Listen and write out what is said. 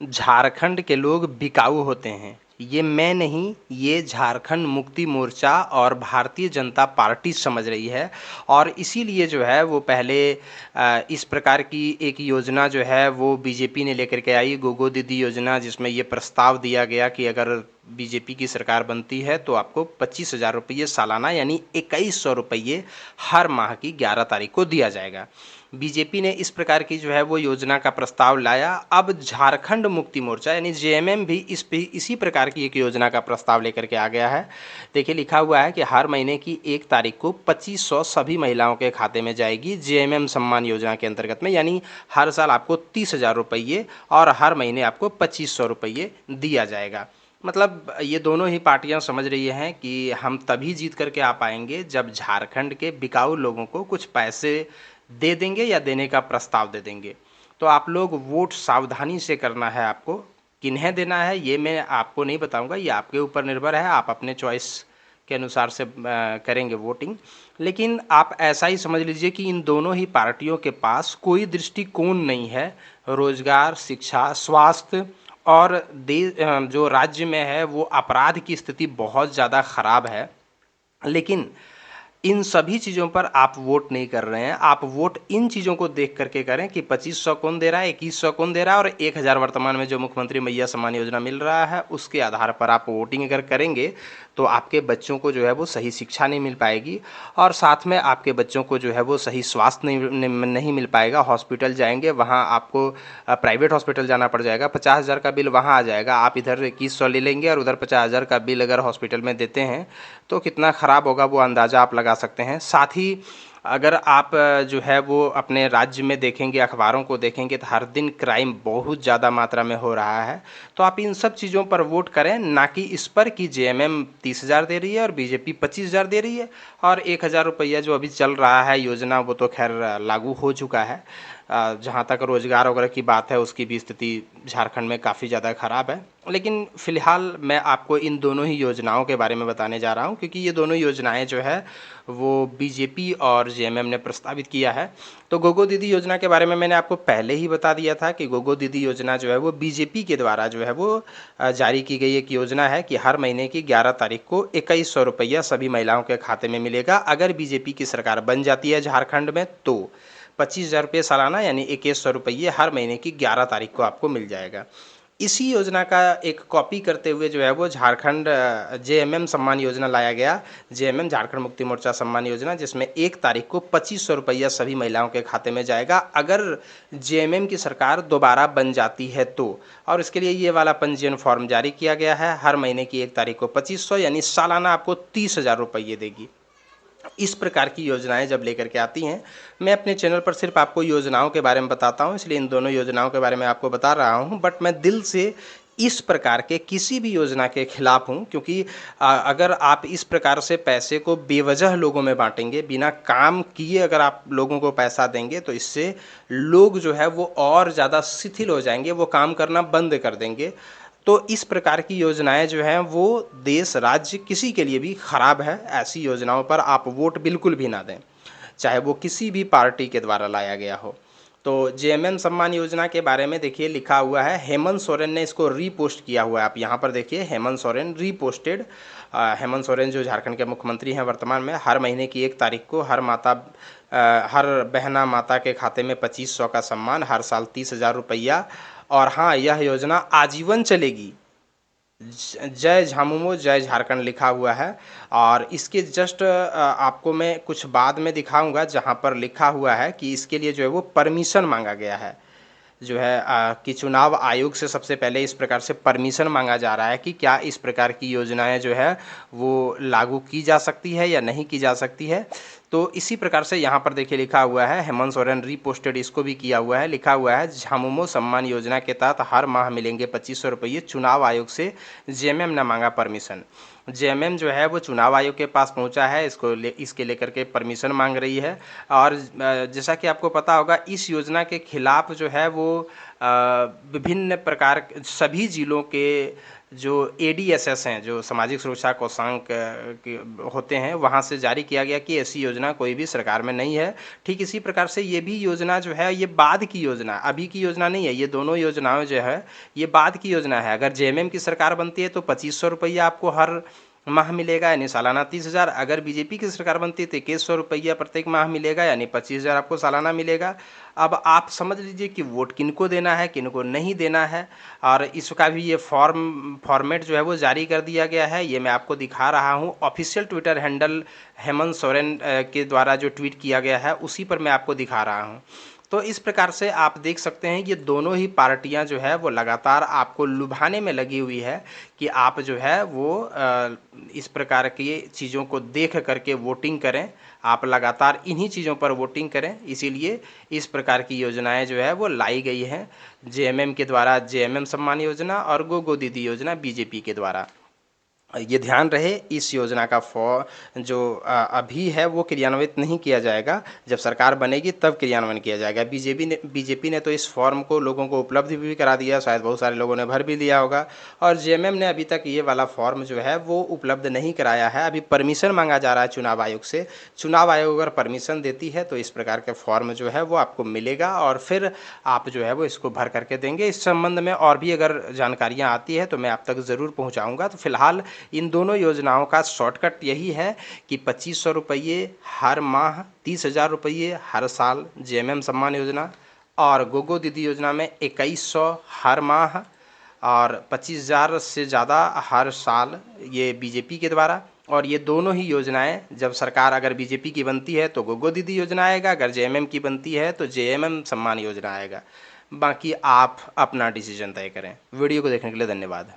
झारखंड के लोग बिकाऊ होते हैं। ये मैं नहीं, ये झारखंड मुक्ति मोर्चा और भारतीय जनता पार्टी समझ रही है। और इसीलिए जो है वो पहले इस प्रकार की एक योजना जो है वो बीजेपी ने लेकर के आई, गोगो दीदी योजना, जिसमें ये प्रस्ताव दिया गया कि अगर बीजेपी की सरकार बनती है तो आपको 25,000 रुपये सालाना यानी 2100 रुपये हर माह की 11 तारीख को दिया जाएगा। बीजेपी ने इस प्रकार की जो है वो योजना का प्रस्ताव लाया। अब झारखंड मुक्ति मोर्चा यानी जेएमएम भी इसी प्रकार की एक योजना का प्रस्ताव लेकर के आ गया है। देखिए, लिखा हुआ है कि हर महीने की 1 तारीख को 2500 सभी महिलाओं के खाते में जाएगी जेएमएम सम्मान योजना के अंतर्गत में, यानी हर साल आपको 30,000 रुपये और हर महीने आपको 2500 रुपये दिया जाएगा। मतलब ये दोनों ही पार्टियां समझ रही हैं कि हम तभी जीत करके आ पाएंगे जब झारखंड के बिकाऊ लोगों को कुछ पैसे दे देंगे या देने का प्रस्ताव दे देंगे। तो आप लोग वोट सावधानी से करना है आपको। किन्हें देना है ये मैं आपको नहीं बताऊंगा, ये आपके ऊपर निर्भर है, आप अपने चॉइस के अनुसार से करेंगे वोटिंग। लेकिन आप ऐसा ही समझ लीजिए कि इन दोनों ही पार्टियों के पास कोई दृष्टिकोण नहीं है। रोजगार, शिक्षा, स्वास्थ्य और देश जो राज्य में है वो अपराध की स्थिति बहुत ज़्यादा खराब है। लेकिन इन सभी चीज़ों पर आप वोट नहीं कर रहे हैं। आप वोट इन चीज़ों को देख करके करें कि 2500 कौन दे रहा है, 2100 कौन दे रहा है और 1000 वर्तमान में जो मुख्यमंत्री मैया सम्मान योजना मिल रहा है, उसके आधार पर आप वोटिंग अगर करेंगे तो आपके बच्चों को जो है वो सही शिक्षा नहीं मिल पाएगी और साथ में आपके बच्चों को जो है वो सही स्वास्थ्य नहीं मिल पाएगा। हॉस्पिटल जाएंगे, वहाँ आपको प्राइवेट हॉस्पिटल जाना पड़ जाएगा, 50,000 का बिल वहाँ आ जाएगा। आप इधर 2100 ले लेंगे और उधर 50,000 का बिल अगर हॉस्पिटल में देते हैं तो कितना ख़राब होगा वो अंदाज़ा आप लगा सकते हैं। साथ ही अगर आप जो है वो अपने राज्य में देखेंगे, अखबारों को देखेंगे तो हर दिन क्राइम बहुत ज़्यादा मात्रा में हो रहा है। तो आप इन सब चीज़ों पर वोट करें, ना कि इस पर कि जेएमएम 30,000 दे रही है और बीजेपी 25,000 दे रही है और 1,000 रुपया जो अभी चल रहा है योजना, वो तो खैर लागू हो चुका है। जहाँ तक रोज़गार वगैरह की बात है उसकी भी स्थिति झारखंड में काफ़ी ज़्यादा ख़राब है। लेकिन फ़िलहाल मैं आपको इन दोनों ही योजनाओं के बारे में बताने जा रहा हूँ, क्योंकि ये दोनों योजनाएं जो है वो बीजेपी और जेएमएम ने प्रस्तावित किया है। तो गोगो दीदी योजना के बारे में मैंने आपको पहले ही बता दिया था कि गोगो दीदी योजना जो है वो बीजेपी के द्वारा जो है वो जारी की गई एक योजना है कि हर महीने की 11 तारीख को 2100 रुपया सभी महिलाओं के खाते में मिलेगा। अगर बीजेपी की सरकार बन जाती है झारखंड में तो 25,000 रुपये सालाना यानी 2100 रुपये हर महीने की 11 तारीख को आपको मिल जाएगा। इसी योजना का एक कॉपी करते हुए जो है वो झारखंड जेएमएम सम्मान योजना लाया गया, जेएमएम झारखंड मुक्ति मोर्चा सम्मान योजना, जिसमें 1 तारीख को 2500 रुपया सभी महिलाओं के खाते में जाएगा अगर जेएमएम की सरकार दोबारा बन जाती है तो। और इसके लिए ये वाला पंजीयन फॉर्म जारी किया गया है। हर महीने की 1 तारीख को 2500 यानी सालाना आपको 30,000 रुपये देगी। इस प्रकार की योजनाएं जब लेकर के आती हैं, मैं अपने चैनल पर सिर्फ आपको योजनाओं के बारे में बताता हूं, इसलिए इन दोनों योजनाओं के बारे में आपको बता रहा हूं। बट मैं दिल से इस प्रकार के किसी भी योजना के खिलाफ हूं, क्योंकि अगर आप इस प्रकार से पैसे को बेवजह लोगों में बांटेंगे, बिना काम किए अगर आप लोगों को पैसा देंगे तो इससे लोग जो है वो और ज़्यादा शिथिल हो जाएंगे, वो काम करना बंद कर देंगे। तो इस प्रकार की योजनाएं जो हैं वो देश राज्य किसी के लिए भी ख़राब है। ऐसी योजनाओं पर आप वोट बिल्कुल भी ना दें, चाहे वो किसी भी पार्टी के द्वारा लाया गया हो। तो जेएमएम सम्मान योजना के बारे में देखिए, लिखा हुआ है, हेमंत सोरेन ने इसको रीपोस्ट किया हुआ है। आप यहाँ पर देखिए, हेमंत सोरेन रीपोस्टेड। हेमंत सोरेन जो झारखंड के मुख्यमंत्री हैं वर्तमान में, हर महीने की 1 तारीख को हर बहना माता के खाते में 2500 का सम्मान, हर साल 30,000 रुपया। और हाँ, यह योजना आजीवन चलेगी। जय झामुमो जय झारखंड लिखा हुआ है। और इसके जस्ट आपको मैं कुछ बाद में दिखाऊंगा, जहां पर लिखा हुआ है कि इसके लिए जो है वो परमिशन मांगा गया है, जो है कि चुनाव आयोग से सबसे पहले इस प्रकार से परमिशन मांगा जा रहा है कि क्या इस प्रकार की योजनाएं जो है वो लागू की जा सकती है या नहीं की जा सकती है। तो इसी प्रकार से यहाँ पर देखिए लिखा हुआ है, हेमंत सोरेन रीपोस्टेड इसको भी किया हुआ है, लिखा हुआ है, झामुमो सम्मान योजना के तहत हर माह मिलेंगे 2500 रुपये, चुनाव आयोग से जेएमएम ने मांगा परमिशन। जेएमएम जो है वो चुनाव आयोग के पास पहुंचा है, इसके लेकर के परमिशन मांग रही है। और जैसा कि आपको पता होगा, इस योजना के खिलाफ जो है वो विभिन्न प्रकार सभी जिलों के जो एडीएसएस हैं, जो सामाजिक सुरक्षा कोषांग के होते हैं, वहाँ से जारी किया गया कि ऐसी योजना कोई भी सरकार में नहीं है। ठीक इसी प्रकार से ये भी योजना जो है, ये बाद की योजना, अभी की योजना नहीं है। ये दोनों योजनाएं जो है ये बाद की योजना है। अगर जेएमएम की सरकार बनती है तो 2500 रुपया आपको हर माह मिलेगा, यानी सालाना 30,000। अगर बीजेपी की सरकार बनती है तो 2100 रुपया प्रत्येक माह मिलेगा, यानी 25,000 आपको सालाना मिलेगा। अब आप समझ लीजिए कि वोट किनको देना है, किनको नहीं देना है। और इसका भी ये फॉर्मेट जो है वो जारी कर दिया गया है। ये मैं आपको दिखा रहा हूँ, official Twitter handle Hemant Soren के द्वारा जो ट्वीट किया गया है उसी पर मैं आपको दिखा रहा हूँ। तो इस प्रकार से आप देख सकते हैं कि ये दोनों ही पार्टियां जो है वो लगातार आपको लुभाने में लगी हुई है कि आप जो है वो इस प्रकार की चीज़ों को देख करके वोटिंग करें। आप लगातार इन्हीं चीज़ों पर वोटिंग करें। इसीलिए इस प्रकार की योजनाएं जो है वो लाई गई हैं जेएमएम के द्वारा, जेएमएम सम्मान योजना और गो दीदी योजना बीजेपी के द्वारा। ये ध्यान रहे, इस योजना का जो अभी है वो क्रियान्वित नहीं किया जाएगा। जब सरकार बनेगी तब क्रियान्वयन किया जाएगा। बीजेपी ने तो इस फॉर्म को लोगों को उपलब्ध भी करा दिया, शायद बहुत सारे लोगों ने भर भी लिया होगा। और जेएमएम ने अभी तक ये वाला फॉर्म जो है वो उपलब्ध नहीं कराया है। अभी परमिशन मांगा जा रहा है चुनाव आयोग से। चुनाव आयोग अगर परमिशन देती है तो इस प्रकार के फॉर्म जो है वो आपको मिलेगा और फिर आप जो है वो इसको भर करके देंगे। इस संबंध में और भी अगर जानकारियाँ आती है तो मैं आप तक ज़रूर पहुँचाऊँगा। तो फिलहाल इन दोनों योजनाओं का शॉर्टकट यही है कि 2500 रुपये हर माह, 30,000 रुपये हर साल जेएमएम सम्मान योजना, और गो दीदी योजना में 2100 हर माह और 25,000 से ज़्यादा हर साल, ये बीजेपी के द्वारा। और ये दोनों ही योजनाएं जब सरकार अगर बीजेपी की बनती है तो गो दीदी योजना आएगा, अगर जेएमएम की बनती है तो जेएमएम सम्मान योजना आएगा। बाकी आप अपना डिसीजन तय करें। वीडियो को देखने के लिए धन्यवाद।